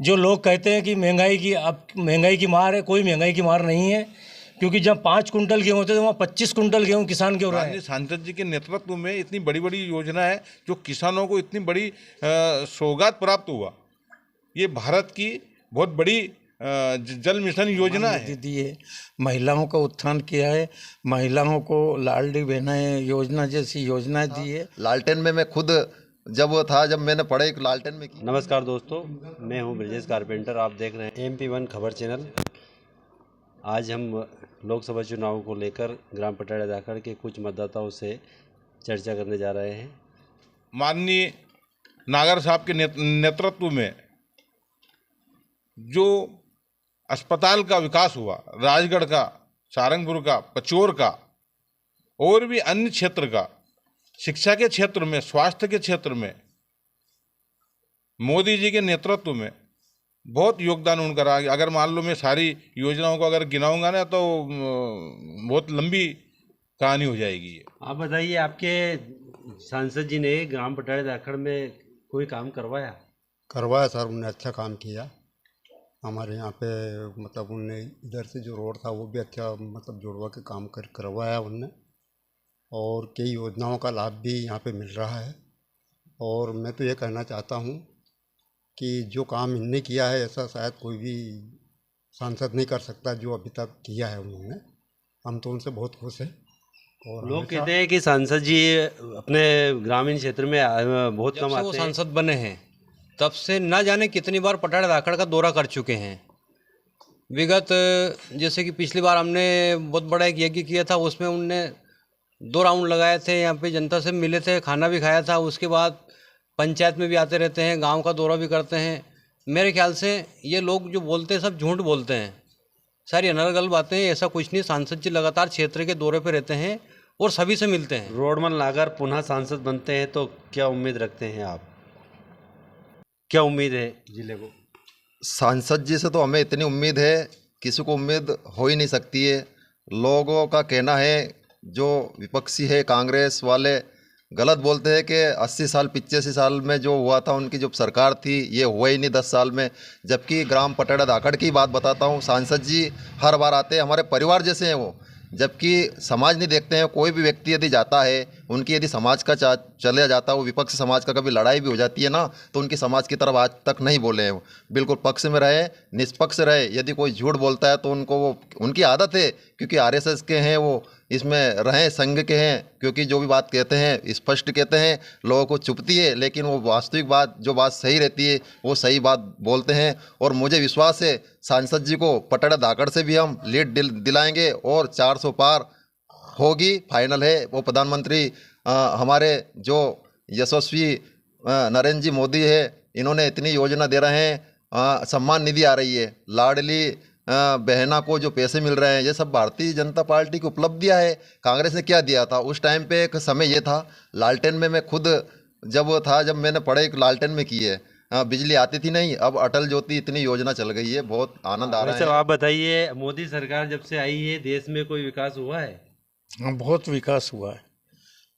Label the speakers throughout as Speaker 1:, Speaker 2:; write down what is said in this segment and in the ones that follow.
Speaker 1: जो लोग कहते हैं कि महंगाई की, अब महंगाई की मार है, कोई महंगाई की मार नहीं है, क्योंकि जब 5 कुंटल गेहूँ होते तो वहाँ 25 कुंटल गेहूँ किसान के हो रहा है।
Speaker 2: माननीय सांसद जी के नेतृत्व में इतनी बड़ी बड़ी योजना है जो किसानों को इतनी बड़ी सौगात प्राप्त हुआ। ये भारत की बहुत बड़ी जल मिशन योजना है।
Speaker 3: दी है, महिलाओं का उत्थान किया है, महिलाओं को लाडली बहनाएं योजना जैसी योजनाएं दी है।
Speaker 4: लालटेन में मैं खुद जब मैंने पढ़ाई लालटेन में की।
Speaker 5: नमस्कार दोस्तों, मैं हूं ब्रजेश कारपेंटर। आप देख रहे हैं MP1 खबर चैनल। आज हम लोकसभा चुनाव को लेकर ग्राम पटाड़ा दाखड़ के कुछ मतदाताओं से चर्चा करने जा रहे हैं।
Speaker 2: माननीय नागर साहब के नेतृत्व में जो अस्पताल का विकास हुआ, राजगढ़ का, सारंगपुर का, पचोर का और भी अन्य क्षेत्र का, शिक्षा के क्षेत्र में, स्वास्थ्य के क्षेत्र में मोदी जी के नेतृत्व में बहुत योगदान उनका रहा। अगर मान लो मैं सारी योजनाओं को अगर गिनाऊंगा ना तो बहुत लंबी कहानी हो जाएगी।
Speaker 5: आप बताइए, आपके सांसद जी ने ग्राम पटाड़ा दाखड़ में कोई काम करवाया
Speaker 6: सर, उन्होंने अच्छा काम किया। हमारे यहाँ पे मतलब उनने इधर से जो रोड था वो भी अच्छा मतलब जुड़वा के काम करवाया उनने, और कई योजनाओं का लाभ भी यहाँ पे मिल रहा है। और मैं तो ये कहना चाहता हूँ कि जो काम इनने किया है ऐसा शायद कोई भी सांसद नहीं कर सकता जो अभी तक किया है उन्होंने। हम तो उनसे बहुत खुश हैं। और
Speaker 5: लोग कहते हैं कि सांसद जी अपने ग्रामीण क्षेत्र में बहुत कम आते हैं।
Speaker 7: सांसद बने हैं तब से न जाने कितनी बार पटाड़ा दाखड़ का दौरा कर चुके हैं। विगत जैसे कि पिछली बार हमने बहुत बड़ा एक यज्ञ किया था, उसमें उनने 2 राउंड लगाए थे, यहाँ पे जनता से मिले थे, खाना भी खाया था। उसके बाद पंचायत में भी आते रहते हैं, गांव का दौरा भी करते हैं। मेरे ख्याल से ये लोग जो बोलते हैं सब झूठ बोलते हैं, सारी अनर्गल बातें। ऐसा कुछ नहीं, सांसद जी लगातार क्षेत्र के दौरे पर रहते हैं और सभी से मिलते हैं।
Speaker 5: रोडमल नागर पुनः सांसद बनते हैं तो क्या उम्मीद रखते हैं आप? क्या उम्मीद है जिले को?
Speaker 4: सांसद जी से तो हमें इतनी उम्मीद है, किसी को उम्मीद हो ही नहीं सकती है। लोगों का कहना है, जो विपक्षी है कांग्रेस वाले गलत बोलते हैं कि 80 साल 85 साल में जो हुआ था उनकी जो सरकार थी ये हुआ ही नहीं 10 साल में। जबकि ग्राम पटाड़ा दाखड़ की बात बताता हूँ, सांसद जी हर बार आते हैं, हमारे परिवार जैसे हैं वो। जबकि समाज नहीं देखते हैं। कोई भी व्यक्ति यदि जाता है, उनकी यदि समाज का चले जाता है, वो विपक्ष समाज का कभी लड़ाई भी हो जाती है ना, तो उनकी समाज की तरफ आज तक नहीं बोले हैं। वो बिल्कुल पक्ष में रहे, निष्पक्ष रहे। यदि कोई झूठ बोलता है तो उनको वो उनकी आदत है, क्योंकि RSS के हैं वो, इसमें रहें, संघ के हैं, क्योंकि जो भी बात कहते हैं स्पष्ट कहते हैं, लोगों को चुभती है, लेकिन वो वास्तविक बात, जो बात सही रहती है वो सही बात बोलते हैं। और मुझे विश्वास है सांसद जी को पटाड़ा दाखड़ से भी हम लीड दिलाएंगे और 400 पार होगी, फाइनल है। वो प्रधानमंत्री हमारे जो यशस्वी नरेंद्र जी मोदी है, इन्होंने इतनी योजना दे रहे हैं। सम्मान निधि आ रही है, लाडली बहना को जो पैसे मिल रहे हैं, ये सब भारतीय जनता पार्टी की उपलब्धियां है। कांग्रेस ने क्या दिया था उस टाइम पे? एक समय ये था लालटेन में, मैं खुद जब मैंने पढ़ाई लालटेन में की है, बिजली आती थी नहीं। अब अटल ज्योति इतनी योजना चल गई है, बहुत आनंद आ रहा है।
Speaker 5: आप बताइए, मोदी सरकार जब से आई है देश में कोई विकास हुआ है?
Speaker 3: हाँ, बहुत विकास हुआ है।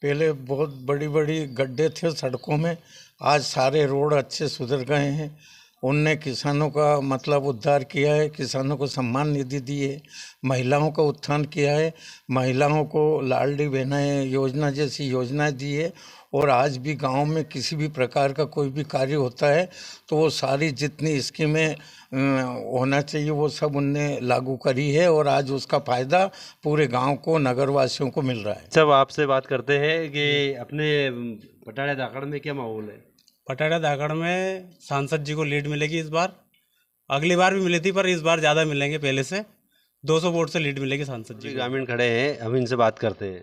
Speaker 3: पहले बहुत बड़ी बड़ी गड्ढे थे सड़कों में, आज सारे रोड अच्छे सुधर गए हैं। उनने किसानों का मतलब उद्धार किया है, किसानों को सम्मान निधि दी है, महिलाओं का उत्थान किया है, महिलाओं को लाडली बहनाएं योजना जैसी योजनाएं दी है। और आज भी गांव में किसी भी प्रकार का कोई भी कार्य होता है तो वो सारी जितनी स्कीमें होना चाहिए वो सब उनने लागू करी है, और आज उसका फ़ायदा पूरे गांव को, नगरवासियों को मिल रहा है।
Speaker 5: सब आपसे बात करते हैं कि अपने पटाड़ा दाखड़ में क्या माहौल है?
Speaker 8: पटाड़ा दाखड़ में सांसद जी को लीड मिलेगी इस बार। अगली बार भी मिली थी पर इस बार ज़्यादा मिलेंगे, पहले से 200 वोट से लीड मिलेगी सांसद जी।
Speaker 5: ग्रामीण खड़े हैं, हम इनसे बात करते हैं।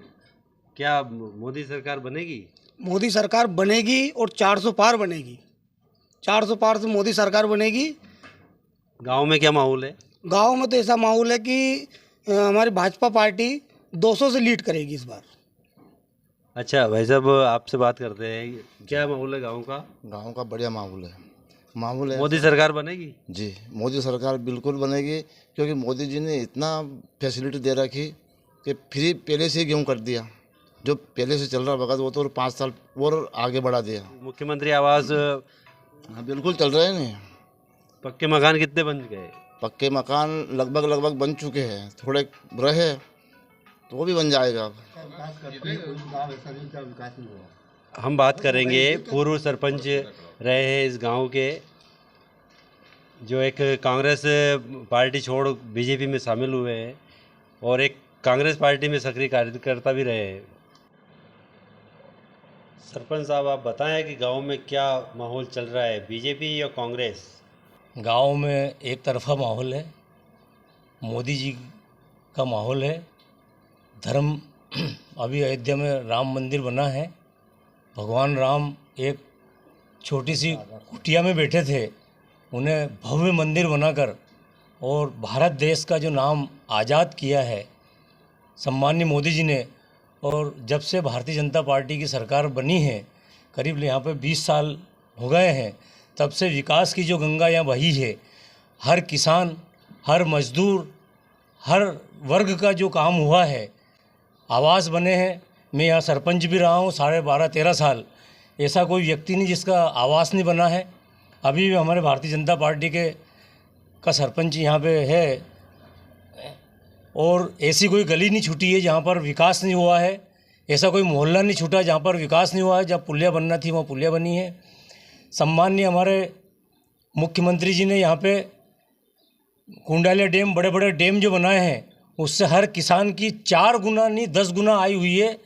Speaker 5: क्या मोदी सरकार बनेगी?
Speaker 9: मोदी सरकार बनेगी और 400 पार बनेगी। 400 पार से मोदी सरकार बनेगी।
Speaker 5: गांव में क्या माहौल है?
Speaker 9: गांव में तो ऐसा माहौल है कि हमारी भाजपा पार्टी 200 से लीड करेगी इस बार।
Speaker 5: अच्छा भाई साहब, आपसे बात करते हैं, क्या माहौल है गांव का?
Speaker 10: गांव का बढ़िया माहौल है।
Speaker 5: मोदी सरकार बनेगी?
Speaker 10: जी, मोदी सरकार बिल्कुल बनेगी, क्योंकि मोदी जी ने इतना फैसिलिटी दे रखी कि फ्री पहले से ही गेहूँ कर दिया। जो पहले से चल रहा वक्त वो तो 5 साल और आगे बढ़ा दिया।
Speaker 5: मुख्यमंत्री आवास
Speaker 10: हाँ बिल्कुल चल रहा है नहीं।
Speaker 5: पक्के मकान कितने बन गए?
Speaker 10: पक्के मकान लगभग बन चुके हैं, थोड़े रहे तो वो भी बन जाएगा अब।
Speaker 5: हम बात करेंगे पूर्व सरपंच रहे हैं इस गांव के, जो एक कांग्रेस पार्टी छोड़ बीजेपी में शामिल हुए हैं और एक कांग्रेस पार्टी में सक्रिय कार्यकर्ता भी रहे हैं। सरपंच साहब, आप बताएं कि गांव में क्या माहौल चल रहा है, बीजेपी या कांग्रेस?
Speaker 1: गांव में एक तरफा माहौल है, मोदी जी का माहौल है। धर्म अभी अयोध्या में राम मंदिर बना है, भगवान राम एक छोटी सी कुटिया में बैठे थे, उन्हें भव्य मंदिर बनाकर और भारत देश का जो नाम आज़ाद किया है सम्माननीय मोदी जी ने। और जब से भारतीय जनता पार्टी की सरकार बनी है, करीब यहाँ पे 20 साल हो गए हैं, तब से विकास की जो गंगा यहाँ बही है, हर किसान, हर मजदूर, हर वर्ग का जो काम हुआ है, आवास बने हैं। मैं यहाँ सरपंच भी रहा हूँ 12.5-13 साल, ऐसा कोई व्यक्ति नहीं जिसका आवास नहीं बना है। अभी भी हमारे भारतीय जनता पार्टी का सरपंच यहाँ पे है, और ऐसी कोई गली नहीं छूटी है जहाँ पर विकास नहीं हुआ है, ऐसा कोई मोहल्ला नहीं छूटा जहाँ पर विकास नहीं हुआ है। जहाँ पुलिया बनना थी वहाँ पुलिया बनी है। सम्माननीय हमारे मुख्यमंत्री जी ने यहाँ पे कुंडालिया डैम, बड़े बड़े डैम जो बनाए हैं, उससे हर किसान की 4 गुना नहीं 10 गुना आई हुई है।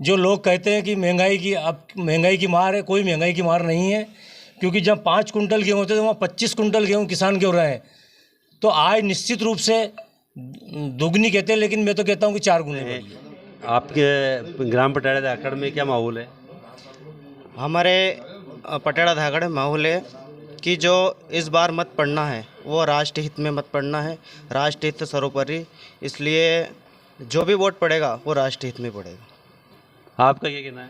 Speaker 1: जो लोग कहते हैं कि महंगाई की मार है, कोई महंगाई की मार नहीं है, क्योंकि जब 5 कुंटल गेहूँ होते तो वहाँ 25 कुंटल गेहूँ किसान के हो रहे हैं। तो आज निश्चित रूप से दोगुनी कहते हैं, लेकिन मैं तो कहता हूँ कि 4 गुने बढ़ी है।
Speaker 5: आपके ग्राम पटाड़ा धाकड़ में क्या माहौल है?
Speaker 11: हमारे पटेड़ा धाकड़ में माहौल है कि जो इस बार मत पड़ना है वो राष्ट्र हित में मत पड़ना है, राष्ट्र हित सर्वोपरि, इसलिए जो भी वोट पड़ेगा वो राष्ट्र हित में पड़ेगा।
Speaker 5: आपका क्या कहना है?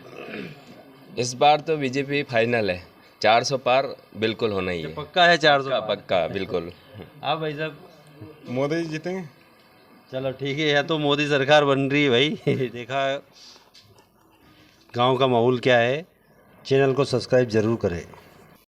Speaker 12: इस बार तो बीजेपी फाइनल है, 400 पार बिल्कुल होना ही है।
Speaker 5: पक्का है 400?
Speaker 12: पक्का बिल्कुल।
Speaker 5: आप भाई साहब?
Speaker 2: मोदी जी जीतेंगे।
Speaker 5: चलो ठीक है, या तो मोदी सरकार बन रही है भाई। देखा गांव का माहौल क्या है। चैनल को सब्सक्राइब ज़रूर करें।